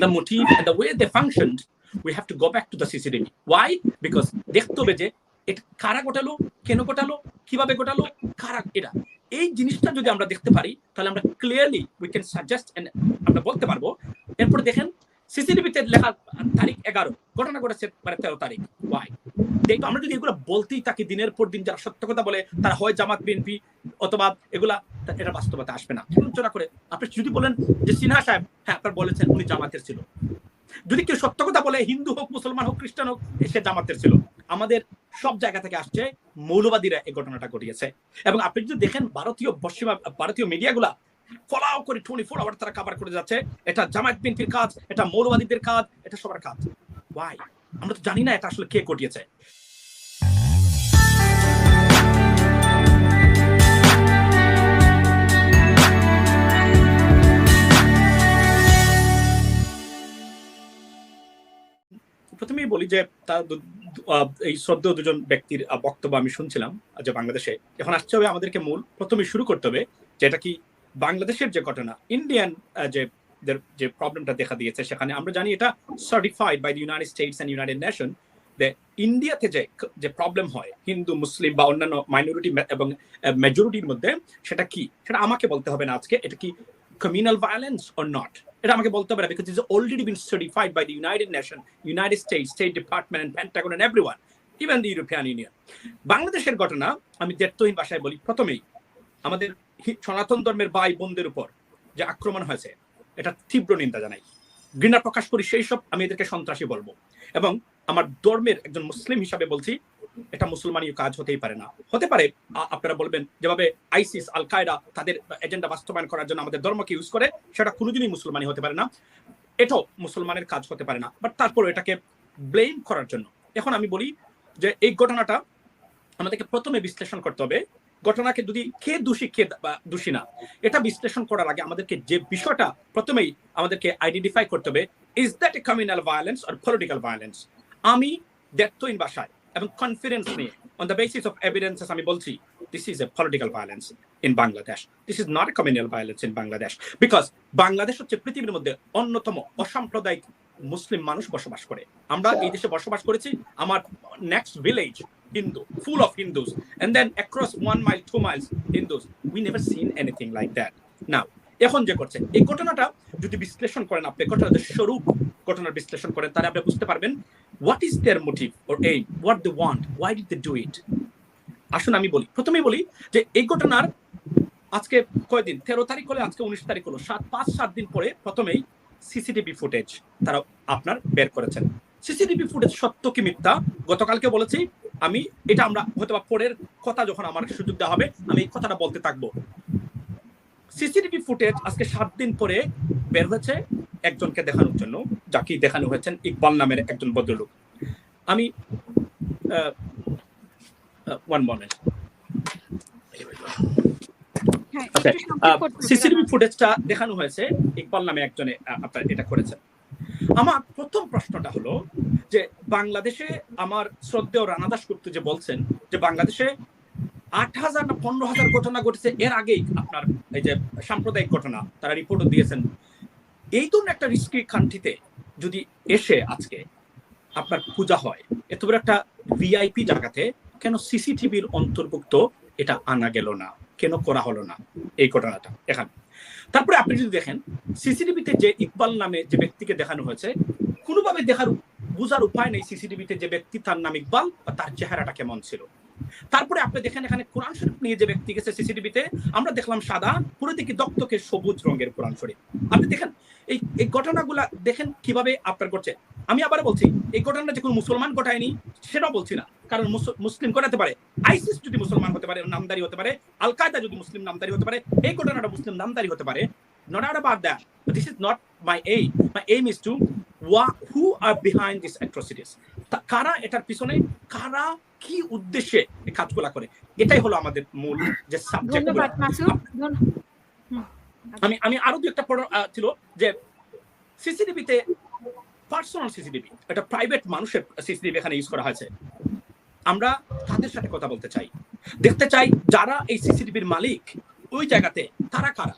the motive and the way they functioned, we have to go back to the CCTV. Why? Because দেখতে হবে যে এটা কারা ঘটালো, কেন ঘটালো, কিভাবে ঘটালো, কারা এটা, এই জিনিসটা যদি আমরা দেখতে পারি তাহলে আমরা clearly we can suggest and আমরা বলতে পারবো। এরপর দেখেন সিসিটিভিতে লেখা তারিখ 11, ঘটনা ঘটেছে 13 তারিখ। ওয়াই? দেখো আমরা যদি এগুলো বলতেই থাকি দিনের পর দিন, যারা সত্য কথা বলে তারা হয় জামাত বিএনপি অথবা এগুলা, এটা বাস্তবতা আসবে না। চোরা করে আপনি যদি বলেন যে সিনহা সাহেব, হ্যাঁ আপনার বলেছেন উনি জামাতের ছিল, যদি কেউ সত্য কথা বলে হিন্দু হোক, মুসলমান হোক, খ্রিস্টান হোক, সে জামাতের ছিল। আমাদের সব জায়গা থেকে আসছে মৌলবাদীরা এই ঘটনাটা ঘটিয়েছে। এবং আপনি যদি দেখেন ভারতীয় মিডিয়াগুলা ফলাও করে 24 আওয়ার তারা কভার করে যাচ্ছে, এটা জামায়াত বিএনপির কাজ, এটা মৌলবাদীদের কাজ, এটা সবার কাজ। ওয়াই? আমরা তো জানি না এটা আসলে কে ঘটিয়েছে। প্রথমেই বলি যে এই শ্রদ্ধেয় দুজন ব্যক্তির বক্তব্য আমি শুনছিলাম যে বাংলাদেশে এখন আসতে হবে আমাদেরকে প্রথমে শুরু করতে হবে যে এটা কি বাংলাদেশের যে ঘটনা, ইন্ডিয়ান যে প্রবলেমটা দেখা দিয়েছে, সেখানে আমরা জানি এটা certified by the United States and United Nation. ইন্ডিয়াতে যে প্রবলেম হয় হিন্দু, মুসলিম বা অন্যান্য মাইনরিটি এবং মেজরিটির মধ্যে, সেটা কি, সেটা আমাকে বলতে হবে না আজকে। এটা কি communal violence or not, এটা আমাকে বলতে হবে না, because it's already been certified by the United Nations, United States, State Department and Pentagon and everyone, even the European Union. বাংলাদেশের ঘটনা আমি দ্ব্যর্থহীন ভাষায় বলি, প্রথমেই আমাদের সনাতন ধর্মের ভাই বোনদের উপর যে আক্রমণ হয়েছে, এটা তীব্র নিন্দা জানাই, ঘৃণা প্রকাশ করি। সেই সব আমি এদেরকে সন্ত্রাসী বলবো, এবং আমার ধর্মের একজন মুসলিম হিসাবে বলছি এটা মুসলমানীয় কাজ হতেই পারে না। হতে পারে আপনারা বলবেন যেভাবে আইসিস, আল কায়দা তাদের এজেন্ডা বাস্তবায়ন করার জন্য আমাদের ধর্মকে ইউজ করে, সেটা কোনোদিনই মুসলমানি হতে পারে না, এটাও মুসলমানের কাজ হতে পারে না। বাট তারপরে এটাকে ব্লেম করার জন্য, এখন আমি বলি যে এই ঘটনাটা আমাদেরকে প্রথমে বিশ্লেষণ করতে হবে। ঘটনাকে যদি কে দোষী কে দোষী না, এটা বিশ্লেষণ করার আগে আমাদেরকে যে বিষয়টা প্রথমেই আমাদেরকে আইডেন্টিফাই করতে হবে, is that a communal violence or political violence. আমি দ্ব্যর্থহীন ভাষায় এবং কনফিডেন্স নিয়ে on the basis of evidences আমি বলছি this is a political violence in Bangladesh, this is not a communal violence in Bangladesh, because Bangladesh হচ্ছে পৃথিবীর মধ্যে অন্যতম অসাম্প্রদায়িক মুসলিম মানুষ বসবাস করে। আমরা এই দেশে বসবাস করেছি, আমার next village Hindu, full of Hindus, and then across 1 mile 2 miles Hindus, we never seen anything like that. Now এখন যে করছে এই ঘটনাটা যদি বিশ্লেষণ করেন, আপনি ঘটনার স্বরূপ ঘটনার বিশ্লেষণ করেন, তাহলে আপনি বুঝতে পারবেন what is their motive or aim, what they want, why did they do it. আসুন আমি বলি, প্রথমেই বলি যে এই ঘটনার আজকে কয়দিন, 13 তারিখ হলে আজকে 19 তারিখ হলো, 5-7 দিন পরে প্রথমেই সিসিটিভি ফুটেজ তারা আপনার বের করেছেন। সিসিটিভি ফুটেজ সত্য কি মিথ্যা গতকালকে বলেছি আমি, এটা আমরা হয়তো পরের কথা যখন আমার সুযোগ দেওয়া হবে আমি এই কথাটা বলতে থাকবো। সিসিটিভি ফুটেজ আজকে 7 দিন পরে বের হয়েছে একজনকে দেখানোর জন্য, যাকে দেখানো হয়েছেন ইকবাল নামের একজন ভদ্রলোক। আমি সিসিটিভি ফুটেজটা দেখানো হয়েছে ইকবাল নামে একজনে আপনার এটা করেছেন। আমার প্রথম প্রশ্নটা হলো যে বাংলাদেশে আমার শ্রদ্ধেয় রানা দাশগুপ্ত যে বলছেন যে বাংলাদেশে 8,000 না 15,000 ঘটনা ঘটেছে এর আগেই, আপনার এই যে সাম্প্রদায়িক ঘটনা তারা রিপোর্টও দিয়েছেন। এই ধরনের একটা রিস্কি কান্ট্রিতে যদি এসে আজকে আপনার পূজা হয়, এত বড় একটা ভিআইপি জায়গাতে কেন সিসিটিভির অন্তর্ভুক্ত এটা আনা গেল না, কেন করা হলো না এই ঘটনাটা এখানে? তারপরে আপনি যদি দেখেন সিসিটিভিতে যে ইকবাল নামে যে ব্যক্তিকে দেখানো হয়েছে, কোনোভাবে বোঝার উপায় নেই সিসিটিভিতে যে ব্যক্তি তার নাম ইকবাল বা তার চেহারাটা কেমন ছিল। তারপরে আপনি দেখেন এখানে কোরআন শরীফ নিয়ে যে ব্যক্তি গেছে সিসিটিভিতে, আমরা দেখলাম সাদা, পুরো দিকে দক্তকে সবুজ রঙের কোরআন শরীফ। আপনি দেখেন এই ঘটনাগুলা দেখেন কিভাবে আপনার করছে। আমি আবার বলছি এই ঘটনাটা যে কোনো মুসলমান ঘটায়নি সেটাও বলছি না, কারণ মুসলিম ঘটাতে পারে, আইসিস যদি মুসলমান হতে পারে, নামদারি হতে পারে, আল কায়দা যদি মুসলিম নামদারি হতে পারে, এই ঘটনাটা মুসলিম নামদারি হতে পারে, not out about that, but this is not my aim. My aim is to who are behind these atrocities, কারা এটার পিছনে, কারা কি উদ্দেশ্যে এই কাজগুলা করে, এটাই হলো আমাদের মূল যে সাবজেক্ট। আমি আরো দু একটা ছিল যে সিসিটিভিতে পার্সোনাল সিসিটিভি, এটা প্রাইভেট মানুষের সিসিটিভি এখানে ইউজ করা হয়েছে। আমরা তাদের সাথে কথা বলতে চাই, দেখতে চাই যারা এই সিসিটিভির মালিক ওই জায়গাতে তারা কারা,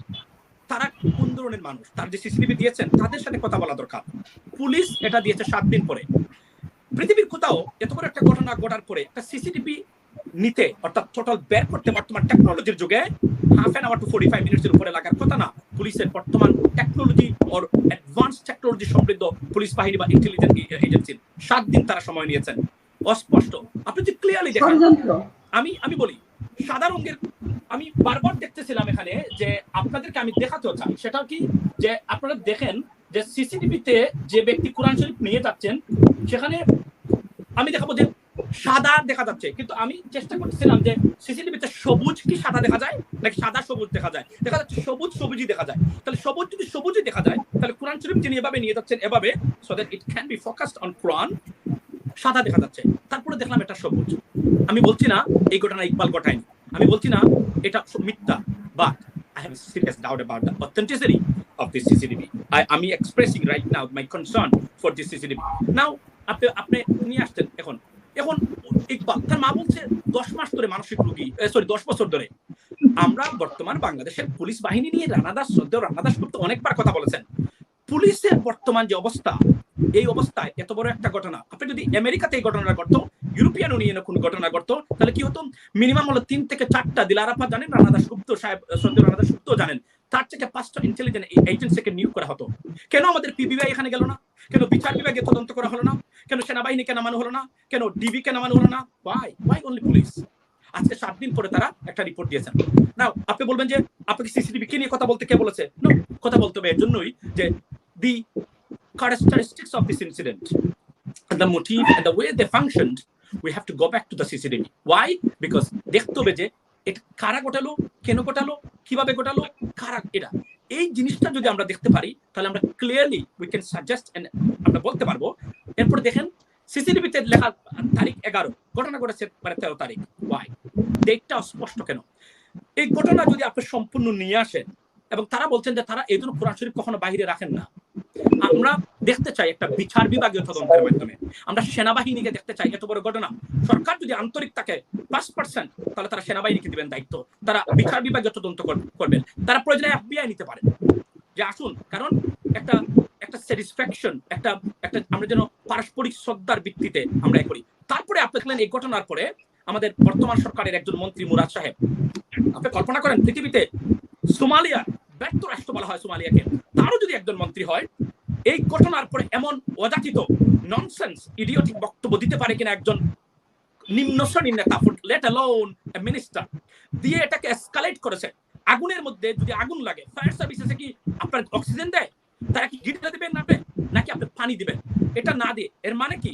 তারা কোন আন্দোলনের মানুষ তার যে সিসিটিভি দিয়েছেন তাদের সাথে কথা বলা দরকার। পুলিশ এটা দিয়েছে 7 দিন পরে। পৃথিবীর কোথাও এত বড় একটা ঘটনা ঘটার পরে একটা সিসিটিভি নিতে অর্থাৎ টোটাল বের করতে বর্তমান টেকনোলজির যুগে হাফ অ্যান আওয়ার টু 45 মিনিটের উপরে লাগার কথা না। পুলিশের বর্তমান টেকনোলজি ওর অ্যাডভান্স টেকনোলজি সমৃদ্ধ পুলিশ বাহিনী বা ইন্টেলিজেন্স এজেন্সির 7 দিন তারা সময় নিয়েছেন। অস্পষ্ট, আপনি যদি ক্লিয়ারলি দেখেন, আমি বলি সাদা রঙের, আমি বারবার দেখতেছিলাম এখানে যে আপনাদেরকে আমি দেখাতেও চাই, সেটা কি যে আপনারা দেখেন যে সিসিটিভিতে যে ব্যক্তি কোরআন শরীফ নিয়ে যাচ্ছেন সেখানে আমি দেখাবো যে সাদা দেখা যাচ্ছে, কিন্তু আমি চেষ্টা করতেছিলাম যে সিসিটিভিতে সবুজ কি সাদা দেখা যায় নাকি সাদা সবুজ দেখা যায়। দেখা যাচ্ছে সবুজ সবুজই দেখা যায়। তাহলে সবুজ যদি সবুজই দেখা যায় তাহলে কোরআন শরীফ যিনি এভাবে নিয়ে যাচ্ছেন এভাবে, so that it can be focused on Quran, সাদা দেখা যাচ্ছে। তারপরে দেখলাম এটা সবুজ। আমি বলছি না এই ঘটনা ইকবাল ঘটায়নি, আমি বলছি না এটা মিথ্যা, but I have a serious doubt about the authenticity of this CCTV. I'm expressing right now my concern for this CCTV. Now, আপনি নিয়ে আসছেন এখন ইকবাল তার মা বলছে 10 মাস ধরে মানসিক রোগী, 10 বছর ধরে। আমরা বর্তমান বাংলাদেশের পুলিশ বাহিনী নিয়ে রানাদাস গুপ্তা অনেকবার কথা বলেছেন। পুলিশের বর্তমান যে অবস্থা, এই অবস্থায় এত বড় একটা ঘটনা, আপনি যদি আমেরিকাতে এই ঘটনাটা ঘটতো, ইউরোপিয়ান ইউনিয়নে কোন ঘটনা ঘটতো, তাহলে কি হতো? মিনিমাম হলো 3 থেকে 4টা, দিল আরাফাত জানেন, রানাদাস গুপ্তা সাহেব, রানাদাস গুপ্তা জানেন, 4 থেকে 5টা ইন্টেলিজেন্স এজেন্সিকে নিয়োগ করা হতো। কেন আমাদের পিবিআই এখানে গেল না? কেন বিচার বিভাগে তদন্ত করা হলো না? কেন সেনাবাহিনীকে নামানো হলো না? কেন ডিবিকে নামানো হলো না? Why only police? আজকে 7 দিন পরে তারা একটা রিপোর্ট দিয়েছেন। নাও আপনি বলবেন যে আপনাকে সিসিটিভি কে নিয়ে কথা বলতে কে বলেছে? নো, কথা বলতে হবে এর জন্যই যে the characteristics of this incident and the motive and the way they functioned, we have to go back to the CCTV. Why? Because দেখতে হবে যে এটা কারা ঘটালো, কেন ঘটালো, কিভাবে ঘটালো, কারা এটা, এই জিনিসটা যদি আমরা দেখতে পারি তাহলে আমরা clearly we can suggest and আমরা বলতে পারবো। এরপর দেখেন সিসিটিভিতে লেখা তারিখ 11, ঘটনা ঘটেছে 13 তারিখ। ওয়াই? ডেটটা স্পষ্ট কেন? এই ঘটনা যদি আপনি সম্পূর্ণ নিয়ে আসেন, এবং তারা বলছেন যে তারা এই জন্য কোরআন শরীফ কখনো বাইরে রাখেন না। আমরা দেখতে চাই একটা বিচার বিভাগীয় তদন্তের মাধ্যমে, আমরা সেনাবাহিনীকে দেখতে চাই। এত বড় ঘটনা সরকার যদি আন্তরিক থাকে 5%, তাহলে তারা সেনাবাহিনীকে দিবেন দায়িত্ব, তারা বিচার বিভাগীয় তদন্ত করবেন, তারা প্রয়োজনে FBI নিতে পারেন যে আসুন, কারণ একটা স্যাটিসফ্যাকশন, একটা আমরা যেন পারস্পরিক শ্রদ্ধার ভিত্তিতে আমরা করি। তারপরে আপনি দেখলেন এই ঘটনার পরে আমাদের বর্তমান সরকারের একজন মন্ত্রী মুরাদ সাহেব, আপনি কল্পনা করেন পৃথিবীতে সোমালিয়া, ব্যর্থ রাষ্ট্র বলা হয় সোমালিয়াকে, তারও যদি একজন মন্ত্রী হয়, এই ঘটনার পরে এমন অযাচিত ননসেন্স ইডিওটিক বক্তব্য দিতে পারে কিনা একজন নিম্ন শ্রেণীর নেতা, লেট অ্যালোন এ মিনিস্টার, দিয়ে এটাকে এসকালেট করেছে। আগুনের মধ্যে যদি আগুন লাগে, ফায়ার সার্ভিসেসে কি আপনার অক্সিজেন দেয়? তারা কি গিটার দিবেন নাকি আপনি পানি দিবেন? এটা না দিয়ে এর মানে কি?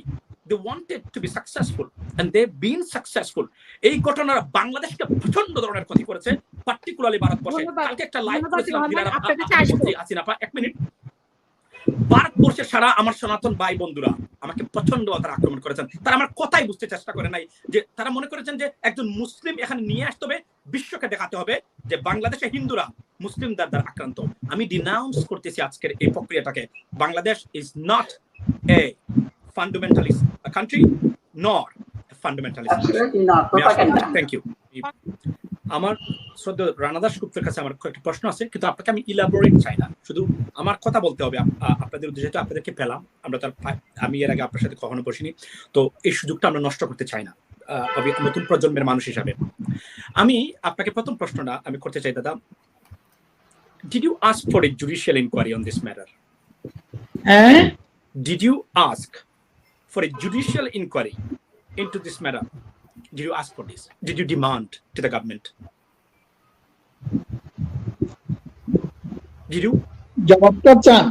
they wanted to be successful and they've been successful. এই ঘটনা বাংলাদেশকে প্রচন্ড ধরনের ক্ষতি করেছে, পার্টিকুলারলি ভারতবর্ষে। কালকে একটা লাইভ করেছিলাম আসিনা, 1 মিনিট। ভারতবর্ষের সারা আমার সনাতন ভাই বন্ধুরা আমাকে প্রচন্ড তারা আক্রমণ করেছেন। তারা আমার কথাই বুঝতে চেষ্টা করে নাই, যে তারা মনে করেছেন যে একজন মুসলিম এখানে নিয়ে আসতে হবে, বিশ্বকে দেখাতে হবে যে বাংলাদেশে হিন্দুরা মুসলিমদের দ্বারা আক্রান্ত। আমি ডিনাউন্স করতেছি আজকের এই প্রক্রিয়াটাকে। Bangladesh is not a fundamentalist country nor a fundamentalist country. Thank you. আমার শ্রদ্ধেয় রানাদাস গুপ্তের কাছে আমার একটা প্রশ্ন আছে, কিন্তু আপনাকে আমি ইলাবোরেট চাই না, শুধু আমার কথা বলতে হবে আপনাদের উদ্দেশ্যে। আপনাদেরকে পেলাম, আমি এর আগে আপনার সাথে কখনো বসিনি, তো এই সুযোগটা আমরা নষ্ট করতে চাই না নতুন প্রজন্মের মানুষ হিসাবে। আমি আপনাকে প্রথম প্রশ্নটা আমি করতে চাই দাদা, did you ask for a judicial inquiry on this matter? Did you ask for a judicial inquiry into this matter? Did you ask for this? Did you demand to the government? Did you? জবাবটা চান?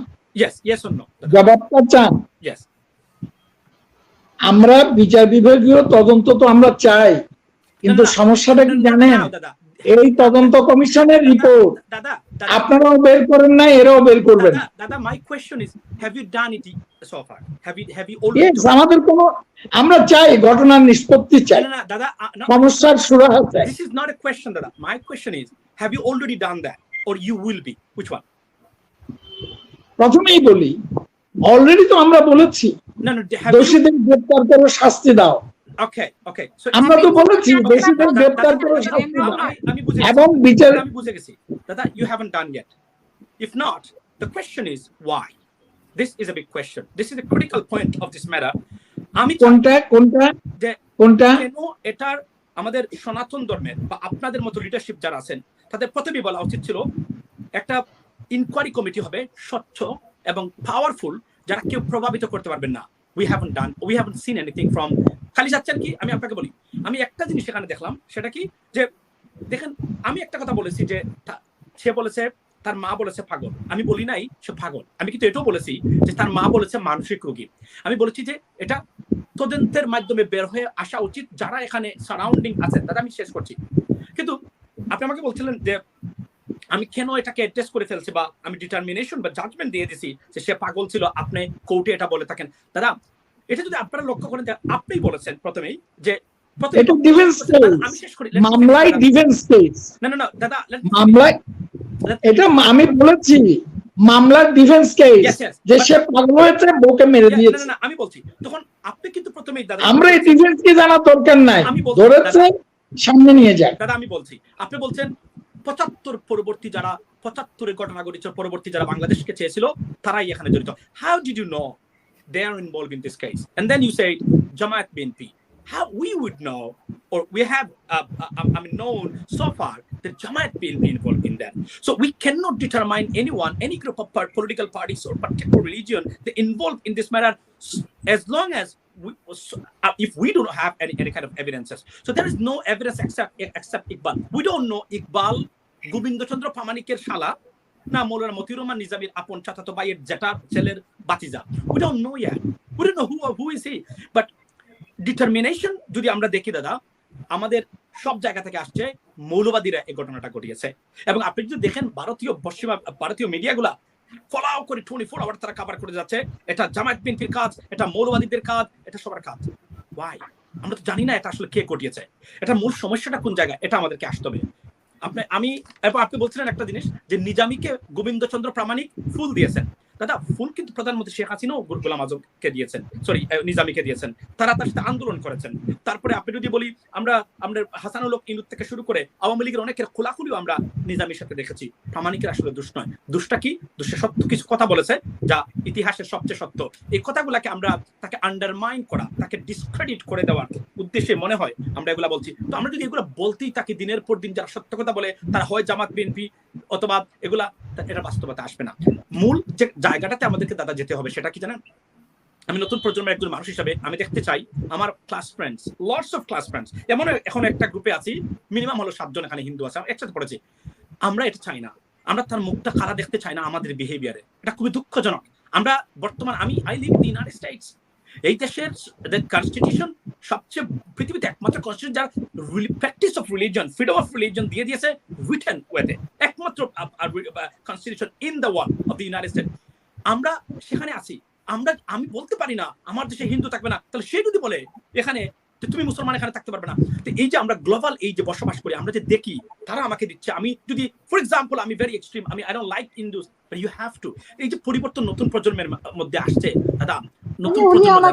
Yes or no? জবাবটা চান? Yes. আমরা বিচার বিভাগীয় তদন্ত তো আমরা চাই, কিন্তু সমস্যাটা কি জানেন? এই তদন্ত কমিশনের রিপোর্ট আপনারাও বের করেন না, এরাও বের করবেন। দাদা, my question is, have you done it so far? Have you already? Yes, আমাদের কোনো, আমরা চাই ঘটনার নিষ্পত্তি চাই। না দাদা, সমস্যার সুরাহা চাই। This is not a question, দাদা. My question is, have you already done that or you will be? Which one? প্রথমেই বলি, অলরেডি তো আমরা বলেছি দোষীদের গ্রেফতার করে শাস্তি দাও। Okay. So আমরা তো বলেছি দোষীদের গ্রেফতার করে শাস্তি দাও এবং বিচার। আমি বুঝে গেছি দাদা, you haven't done yet. If not, the question is why. This is a big question. This is a critical point of this matter. আমি কেন এটার আমাদের সনাতন ধর্মের বা আপনাদের মতো লিডারশিপ যারা আছেন তাদের প্রথমেই বলা উচিত ছিল একটা ইনকোয়ারি কমিটি হবে স্বচ্ছ এবং পাওয়ারফুল, যারা কেউ প্রভাবিত করতে পারবেন না। we haven't seen anything from খালি যাচ্ছেন কি। আমি আপনাকে বলি, আমি একটা জিনিস সেখানে দেখলাম, সেটা কি যে দেখেন আমি একটা কথা বলেছি যে সে বলেছে তার মা বলেছে পাগল, আমি বলি নাই সে পাগল। আমি কিন্তু এটাও বলেছি যে তার মা বলেছে মানসিক রোগী। আমি বলেছি যে এটা তদন্তের মাধ্যমে বের হয়ে আসা উচিত যারা এখানে সারাউন্ডিং আছেন তাদের। আমি শেষ করছি। কিন্তু আপনি আমাকে বলছিলেন যে আমি কেন এটাকে টেস্ট করে ফেলছি বা আমি ডিটারমিনেশন বা জাজমেন্ট দিয়ে দিছি যে সে পাগল ছিল, আপনি কোর্টে এটা বলে থাকেন। দাদা এটা যদি আপনারা লক্ষ্য করেন, আপনিই বলেছেন প্রথমেই যে আমি শেষ করি মামলায় ডিফেন্স কেস। না দাদা, মামলায় এটা আমি বলেছি মামলার ডিফেন্স কেস যে সে পাগল হয়েছে, বউকে মেরে দিয়েছে। না আমি বলছি তখন আপনি কিন্তু প্রথমেই দাদা আমরা এই ডিফেন্স কে জানার দরকার নাই, ধরেছে সামনে নিয়ে যায়। দাদা আমি বলছি, আপনি বলছেন ৭৫ পরবর্তী যারা ৭৫-এর ঘটনা ঘটেছে পরবর্তী যারা বাংলাদেশকে চেয়েছিল তারাই এখানে জড়িত। How did you know they are involved in this case? And then you say Jamaat BNP. How we would know, or we have known so far that Jamaat BNP involved in that. So we cannot determine anyone, any group of political parties or particular religion that involved in this matter, as long as if we do not have any kind of evidences. So there is no evidence except Iqbal. We don't know Iqbal Gobindo Chandra Pramanikер Shala না মৌলানা মতিউর রহমান নিজামীর আপন চাচাতো ভাইয়ের জেঠার ছেলের বাতিজা। We don't know yet. We don't know who is he. But determination যদি আমরা দেখি দাদা, আমাদের সব জায়গা থেকে আসছে মৌলবাদীরা এই ঘটনাটা ঘটিয়েছে। এবং আপনি যদি দেখেন ভারতীয় মিডিয়াগুলা ফলাও করে 24 আওয়ার তারা কভার করে যাচ্ছে এটা জামায়াত বিএনপির কাজ, এটা মৌলবাদীদের কাজ, এটা সবার কাজ। Why? আমরা তো জানি না এটা আসলে কে ঘটিয়েছে, এটা মূল সমস্যাটা কোন জায়গায়, এটা আমাদেরকে আসতে হবে। আপনি বলছিলেন একটা জিনিস যে নিজামীকে গোবিন্দ চন্দ্র প্রামাণিক ফুল দিয়েছেন। দাদা ফুল কিন্তু প্রধানমন্ত্রী শেখ হাসিনাও গোলাম আজমকে দিয়েছেন, নিজামীকে দিয়েছেন। তারা তার সাথে আন্দোলন করেছেন। তারপরে আপনি যদি বলি আমরা হাসানুল হক ইনুত থেকে শুরু করে আওয়ামী লীগের অনেকের খোলাখুলিও আমরা নিজামীর সাথে দেখেছি। প্রামাণিকের আসলে দোষ নয়। দোষটা কি? দোষে সত্য কিছু কথা বলেছে যা ইতিহাসের সবচেয়ে সত্য। এই কথাগুলাকে আমরা তাকে আন্ডারমাইন করা, তাকে ডিসক্রেডিট করে দেওয়ার উদ্দেশ্যে মনে হয় আমরা এগুলা বলছি। তো আমরা যদি এগুলো বলতেই তাকে দিনের পর দিন যারা সত্য কথা বলে তারা হয় জামাত বিএনপি অথবা এগুলা, এটা বাস্তবতা আসবে না। মূল যে জায়গাটাতে আমাদেরকে দাদা যেতে হবে সেটা কি জানেন? আমি নতুন প্রজন্মের একজন মানুষ হিসেবে আমি দেখতে চাই আমার class friends, lots of class friends, এমন এখন একটা গ্রুপে আছি মিনিমাম হলো 7 জন এখানে হিন্দু আছে, একসাথে পড়েছি। আমরা এটা চাই না, আমরা তার মুখটা খারাপ দেখতে চাই না আমাদের বিহেভিয়ারে। এটা খুবই দুঃখজনক। আমরা বর্তমান I live in United states, এই দেশের কনস্টিটিউশন সবচেয়ে পৃথিবীতে একমাত্র কনস্টিটিউশন যার practice of religion, freedom of religion দিয়ে দিয়েছে রিটেন ওয়েতে, একমাত্র constitution in the world of the United states. আমরা সেখানে আছি। আমি বলতে পারি না আমার দেশে হিন্দু থাকবে না, তাহলে সে যদি বলে এখানে তুমি মুসলমান এখানে থাকতে পারবে না। তো এই যে আমরা গ্লোবাল এই যে বসবাস করি, আমরা যে দেখি তারা আমাকে দিচ্ছে। আমি যদি ফর এক্সাম্পল আমি very extreme, I don't like Hindus but you have to. এই যে পরিবর্তন নতুন প্রজন্মের মধ্যে আসছে দাদা, নতুন প্রজন্ম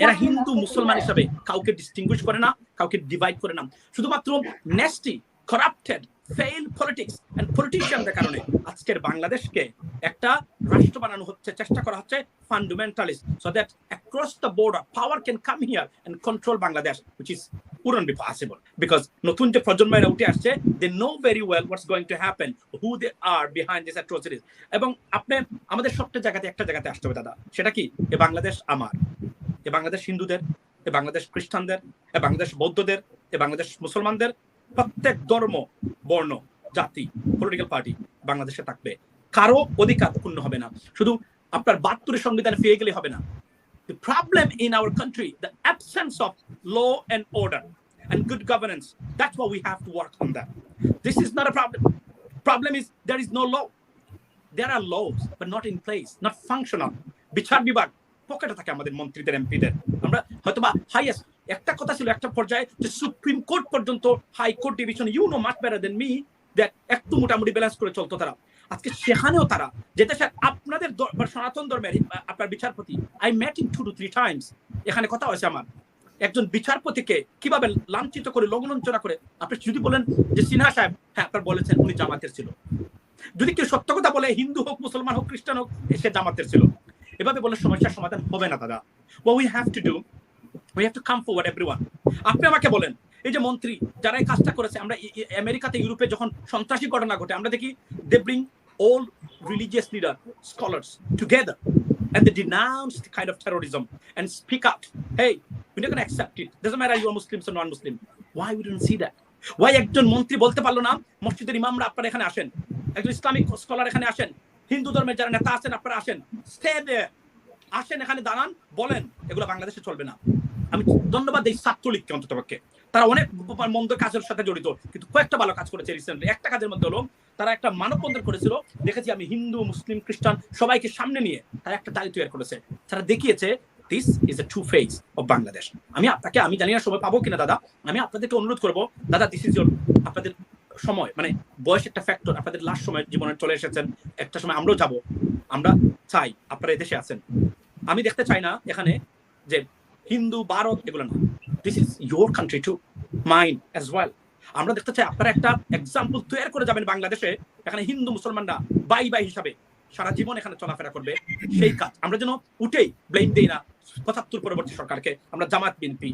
এরা হিন্দু মুসলমান হিসাবে কাউকে ডিস্টিংগুইশ করে না, কাউকে ডিভাইড করে না। শুধুমাত্র nasty corrupted fail politics and পলিটিশিয়ানদের কারণে আজকের বাংলাদেশকে একটা রাষ্ট্র বানানো হচ্ছে, চেষ্টা করা হচ্ছে fundamentalist, so that across the border power can come here and control Bangladesh, which is wouldn't be possible because নতুন যে প্রজন্মেরা উঠে আসছে they know very well what's going to happen, who they are behind these atrocities. এবং আপনি আমাদের সবটা জায়গাতে একটা জায়গাতে আসতে হবে দাদা, সেটা কি? এ বাংলাদেশ আমার, এ বাংলাদেশ হিন্দুদের, এ বাংলাদেশ খ্রিস্টানদের, এ বাংলাদেশ বৌদ্ধদের, এ বাংলাদেশ মুসলমানদের, প্রত্যেক ধর্ম বর্ণ জাতি পলিটিক্যাল পার্টি বাংলাদেশে থাকবে। কারো অধিকার পূর্ণ হবে না। শুধু আপনার 72 সংবিধানে ফিরে গেলে হবে না। The problem in our country, the absence of law and order and good governance, that's what we have to work on that. This is not a problem. Problem is there is no law. There are laws but not in place, not functional. বিচার বিভাগ পকেটে থাকে আমাদের মন্ত্রীদের, এমপিদের। আমরা হয়তোবা highest একটা কথা ছিল একটা পর্যায়ে যে সুপ্রিম কোর্ট পর্যন্ত, high court division, you know much better than me, that একটু মোটামুটি ব্যালেন্স করে চলতো তারা। আজকে সেখানেও তারা যেটা স্যার আপনাদের সনাতন ধর্মের আপনার বিচারপতি, I met him 2 to 3 times, এখানে কথা হয়েছে আমার। একজন বিচারপতিকে কিভাবে লাঞ্ছিত করে, লগ্নঞ্চনা করে। আপনি যদি বলেন যে সিনহা সাহেব, হ্যাঁ আপনার বলেছেন উনি জামাতের ছিল, যদি কেউ সত্য কথা বলে, হিন্দু হোক, মুসলমান হোক, খ্রিস্টান হোক, সে জামাতের ছিল, এভাবে বলে সমস্যার সমাধান হবে না দাদা। What we have to do, we have to come forward everyone. আপনি আমাকে বলেন, এই যে মন্ত্রী যারা এই কাজটা করেছে, আমরা আমেরিকাতে, ইউরোপে যখন সন্ত্রাসী ঘটনা ঘটে, আমরা দেখি they bring all religious leaders, scholars together and they denounce the kind of terrorism and speak out, hey, we're not going to accept it, doesn't matter you are Muslims or non-Muslim. Why we don't see that? Why একজন মন্ত্রী বলতে পারলো না, মসজিদের ইমামরা আপনারা এখানে আসেন, একজন ইসলামিক স্কলার এখানে আসেন, হিন্দু ধর্মের যারা নেতা আছেন আপনারা আসেন, স্টে দেয়ার, আসেন এখানে দাঁড়ান, বলেন এগুলো বাংলাদেশে চলবে না। আমি ধন্যবাদ এই ছাত্রলীগকে, অন্ততপক্ষে তারা অনেক মন্দ কাজের সাথে জড়িত, কিন্তু কয়েকটা ভালো কাজ করেছে রিসেন্টলি। একটা কাজের মধ্যে হলো তারা একটা মানববন্ধন করেছিল, দেখেছি আমি, হিন্দু, মুসলিম, খ্রিস্টান সবাইকে সামনে নিয়ে তারা একটা দাড়ি তৈরি করেছে। তারা দেখিয়েছে this is a true face of Bangladesh. আমি জানি না সময় পাবো কিনা দাদা, আমি আপনাদেরকে অনুরোধ করবো দাদা, দিস ইজ ইয়োর, আপনাদের সময়, মানে বয়স একটা ফ্যাক্টর, আপনাদের লাস্ট সময় জীবনে চলে এসেছেন, একটা সময় আমরাও যাব, আমরা চাই আপনারা এদেশে আছেন। আমি দেখতে চাই না এখানে যে হিন্দু, ভারত এগুলো না, this is your country to, mine as well. আমরা দেখতে চাই আপনারা একটা এক্সাম্পল তৈরি করে যাবেন বাংলাদেশে, এখানে হিন্দু মুসলমানরা বাই বাই হিসাবে সারা জীবন এখানে চলাফেরা করবে। সেই কাজ আমরা যেন উঠেই ব্লেম দেই না ৭৫ পরবর্তী সরকারকে, আমরা জামাত, বিএনপি,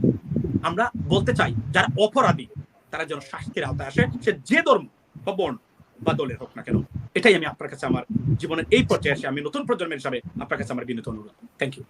আমরা বলতে চাই যারা অপরাধী তারা যেন শাস্তির আওতায় আসে, সে যে ধর্ম বা বর্ণ বা দলের হোক না কেন। এটাই আমি আপনার কাছে আমার জীবনের এই পর্যায়ে এসে আমি নতুন প্রজন্মের হিসাবে আপনার কাছে আমার বিনীত অনুরোধ। Thank you.